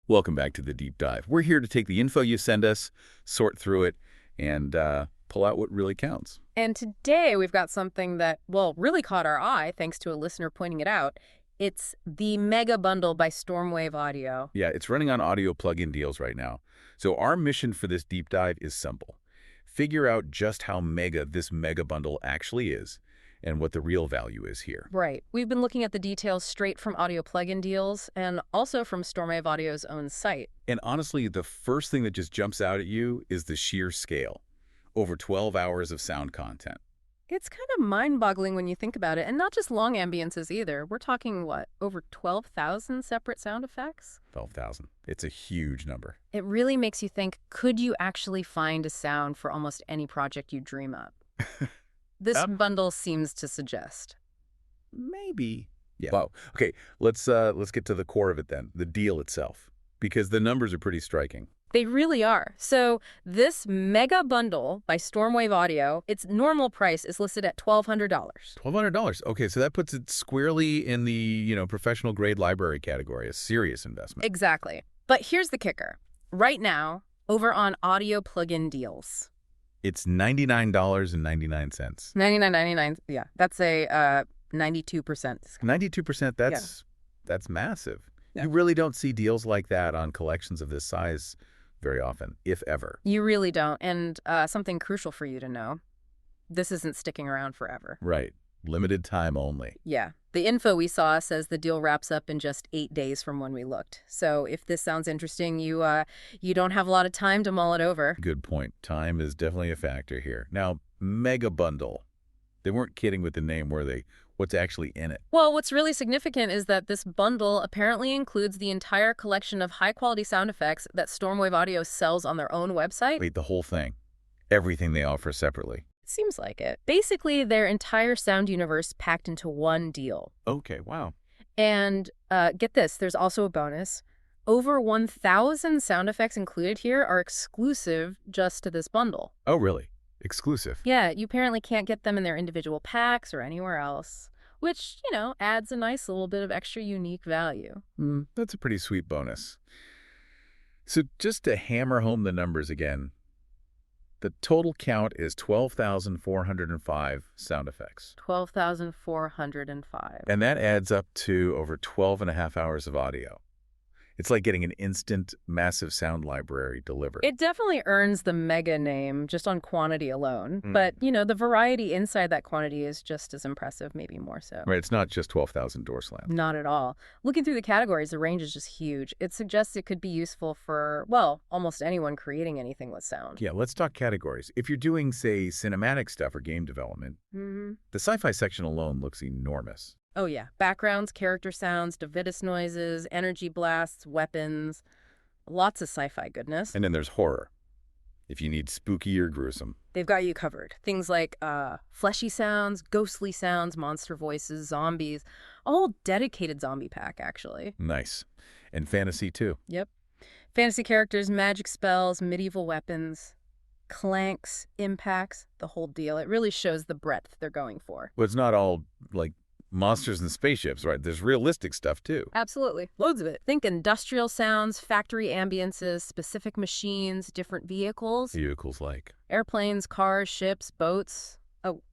Welcome back to the Deep Dive. We're here to take the info you send us, sort through it, and pull out what really counts. And today we've got something that, well, really caught our eye thanks to a listener pointing it out. It's the Mega Bundle by Stormwave Audio. Yeah, it's running on audio plug-in deals right now. So our mission for this deep dive is simple. Figure out just how mega this Mega Bundle actually is and what the real value is here. Right. We've been looking at the details straight from audio plug-in deals and also from Stormwave Audio's own site. And honestly, the first thing that just jumps out at you is the sheer scale. Over 12 hours of sound content. It's kind of mind-boggling when you think about it, and not just long ambiances either. We're talking, what, over 12,000 separate sound effects? 12,000. It's a huge number. It really makes you think, could you actually find a sound for almost any project you dream up? This bundle seems to suggest. Maybe. Yeah. Wow. Okay, let's get to the core of it then, the deal itself, because the numbers are pretty striking. They really are. So this Mega Bundle by Stormwave Audio, its normal price is listed at $1,200. $1,200. Okay, so that puts it squarely in the, professional grade library category, a serious investment. Exactly. But here's the kicker. Right now, over on Audio Plugin Deals, it's $99.99. $99.99. Yeah, that's a 92%. 92%, that's massive. Yeah. You really don't see deals like that on collections of this size very often, if ever. You really don't. And something crucial for you to know, this isn't sticking around forever. Right. Limited time only. Yeah. The info we saw says the deal wraps up in just 8 days from when we looked. So if this sounds interesting, you don't have a lot of time to mull it over. Good point. Time is definitely a factor here. Now, Mega Bundle. They weren't kidding with the name, were they? What's actually in it? Well, what's really significant is that this bundle apparently includes the entire collection of high-quality sound effects that Stormwave Audio sells on their own website. Wait, the whole thing? Everything they offer separately? Seems like it. Basically, their entire sound universe packed into one deal. Okay, wow. And get this, there's also a bonus. Over 1,000 sound effects included here are exclusive just to this bundle. Oh, really? Exclusive? Yeah, you apparently can't get them in their individual packs or anywhere else, which, adds a nice little bit of extra unique value. That's a pretty sweet bonus. So just to hammer home the numbers again, the total count is 12,405 sound effects. 12,405. And that adds up to over 12 and a half hours of audio. It's like getting an instant, massive sound library delivered. It definitely earns the mega name just on quantity alone. But, the variety inside that quantity is just as impressive, maybe more so. Right, it's not just 12,000 door slams. Not at all. Looking through the categories, the range is just huge. It suggests it could be useful for, well, almost anyone creating anything with sound. Yeah, let's talk categories. If you're doing, say, cinematic stuff or game development, the sci-fi section alone looks enormous. Oh, yeah. Backgrounds, character sounds, Davidius noises, energy blasts, weapons. Lots of sci-fi goodness. And then there's horror, if you need spooky or gruesome. They've got you covered. Things like fleshy sounds, ghostly sounds, monster voices, zombies. A whole dedicated zombie pack, actually. Nice. And fantasy, too. Yep. Fantasy characters, magic spells, medieval weapons, clanks, impacts, the whole deal. It really shows the breadth they're going for. Well, it's not all, like, monsters and spaceships, right? There's realistic stuff, too. Absolutely. Loads of it. Think industrial sounds, factory ambiances, specific machines, different vehicles. Vehicles like? Airplanes, cars, ships, boats.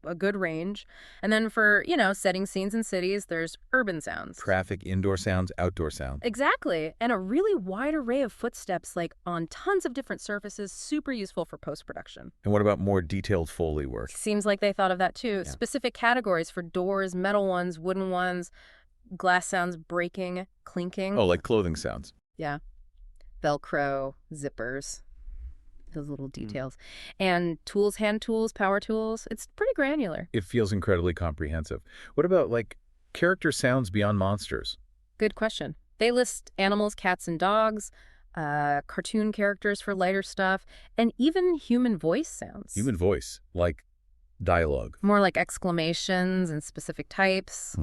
A good range. And then for, setting scenes in cities, there's urban sounds. Traffic, indoor sounds, outdoor sounds. Exactly. And a really wide array of footsteps, like on tons of different surfaces, super useful for post-production. And what about more detailed Foley work? Seems like they thought of that too. Yeah. Specific categories for doors, metal ones, wooden ones, glass sounds breaking, clinking. Oh, like clothing sounds. Yeah. Velcro, zippers. Those little details. And tools, hand tools, power tools. It's pretty granular. It feels incredibly comprehensive. What about, like, character sounds beyond monsters? Good question. They list animals, cats, and dogs, cartoon characters for lighter stuff, and even human voice sounds. Human voice, like dialogue. More like exclamations and specific types,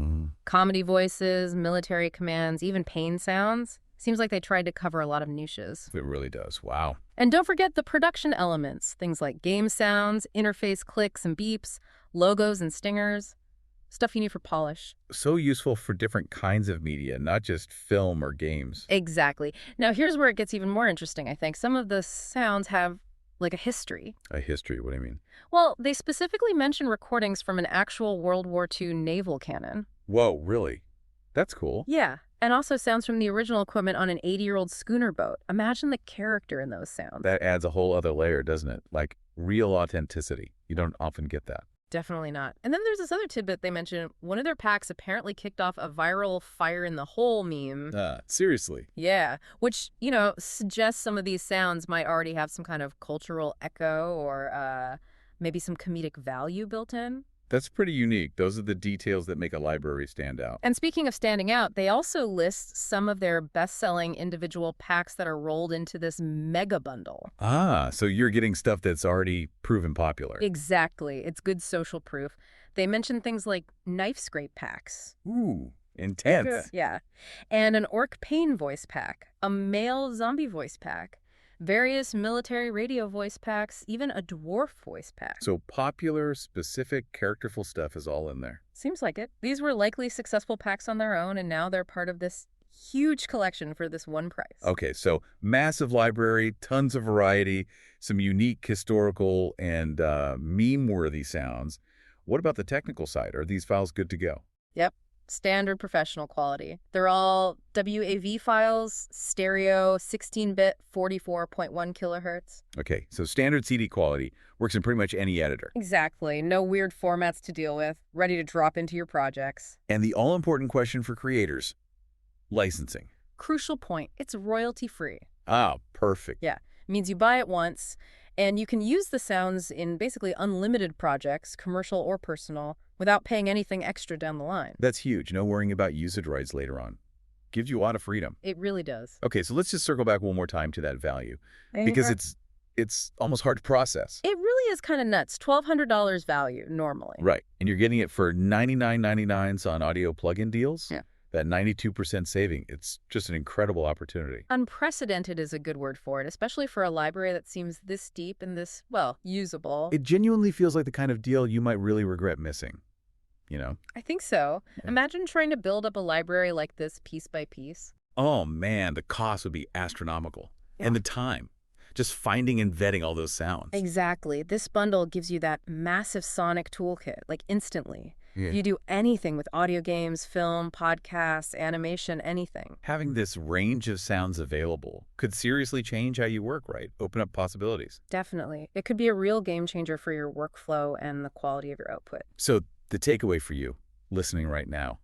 comedy voices, military commands, even pain sounds. Seems like they tried to cover a lot of niches. It really does. Wow. And don't forget the production elements, things like game sounds, interface clicks and beeps, logos and stingers. stuff you need for polish. So useful for different kinds of media, not just film or games. Exactly. Now, here's where it gets even more interesting, I think. Some of the sounds have, like, a history. A history, what do you mean? Well, they specifically mention recordings from an actual World War II naval cannon. Whoa, really? That's cool. Yeah, and also sounds from the original equipment on an 80-year-old schooner boat. Imagine the character in those sounds. That adds a whole other layer, doesn't it? Like real authenticity. You don't often get that. Definitely not. And then there's this other tidbit they mentioned. One of their packs apparently kicked off a viral fire in the hole meme. Seriously. Yeah, which, suggests some of these sounds might already have some kind of cultural echo or maybe some comedic value built in. That's pretty unique. Those are the details that make a library stand out. And speaking of standing out, they also list some of their best-selling individual packs that are rolled into this mega bundle. So you're getting stuff that's already proven popular. Exactly. It's good social proof. They mention things like knife scrape packs. Ooh, intense. Yeah. And an orc pain voice pack, a male zombie voice pack, various military radio voice packs, even a dwarf voice pack. So popular, specific, characterful stuff is all in there. Seems like it. These were likely successful packs on their own, and now they're part of this huge collection for this one price. Okay, so massive library, tons of variety, some unique historical and meme-worthy sounds. What about the technical side? Are these files good to go? Yep. Standard professional quality. They're all WAV files, stereo, 16-bit, 44.1 kilohertz. Okay, so standard CD quality works in pretty much any editor. Exactly. No weird formats to deal with. Ready to drop into your projects. And the all-important question for creators, licensing. Crucial point. It's royalty-free. Ah, perfect. Yeah. It means you buy it once, and you can use the sounds in basically unlimited projects, commercial or personal, without paying anything extra down the line. That's huge. No worrying about usage rights later on. Gives you a lot of freedom. It really does. Okay, so let's just circle back one more time to that value, because it's almost hard to process. It really is kind of nuts. $1,200 value normally. Right, and you're getting it for $99.99 on audio plugin deals? Yeah. That 92% saving, it's just an incredible opportunity. Unprecedented is a good word for it, especially for a library that seems this deep and this, well, usable. It genuinely feels like the kind of deal you might really regret missing, I think so. Yeah. Imagine trying to build up a library like this piece by piece. Oh man, the cost would be astronomical. Yeah. And the time. Just finding and vetting all those sounds. Exactly. This bundle gives you that massive sonic toolkit, like instantly. Yeah. You do anything with audio games, film, podcasts, animation, anything. Having this range of sounds available could seriously change how you work, right? Open up possibilities. Definitely. It could be a real game changer for your workflow and the quality of your output. So the takeaway for you, listening right now,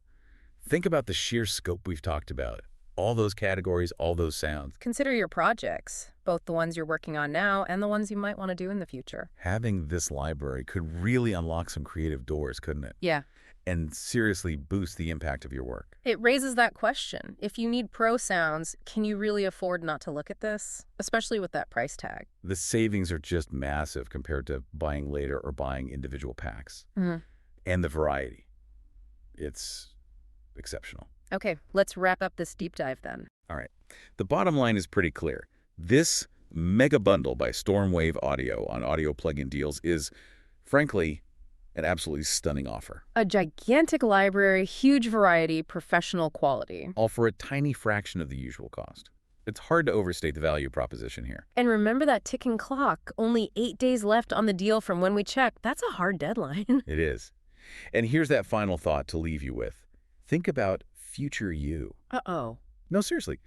think about the sheer scope we've talked about. All those categories, all those sounds. Consider your projects, both the ones you're working on now and the ones you might want to do in the future. Having this library could really unlock some creative doors, couldn't it? Yeah. And seriously boost the impact of your work. It raises that question. If you need pro sounds, can you really afford not to look at this? Especially with that price tag. The savings are just massive compared to buying later or buying individual packs. Mm-hmm. And the variety. It's exceptional. Okay, let's wrap up this deep dive then. All right. The bottom line is pretty clear. This mega bundle by Stormwave Audio on audio plugin deals is, frankly, an absolutely stunning offer. A gigantic library, huge variety, professional quality. All for a tiny fraction of the usual cost. It's hard to overstate the value proposition here. And remember that ticking clock. Only 8 days left on the deal from when we checked. That's a hard deadline. It is. And here's that final thought to leave you with. Think about future you. Uh-oh. No, seriously.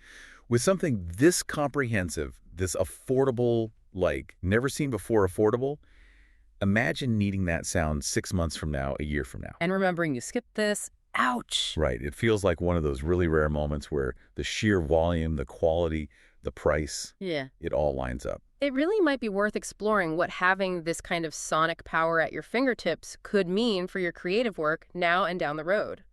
With something this comprehensive, this affordable, like never seen before affordable, imagine needing that sound 6 months from now, a year from now. And remembering you skipped this. Ouch. Right. It feels like one of those really rare moments where the sheer volume, the quality, the price, Yeah. it all lines up. It really might be worth exploring what having this kind of sonic power at your fingertips could mean for your creative work now and down the road.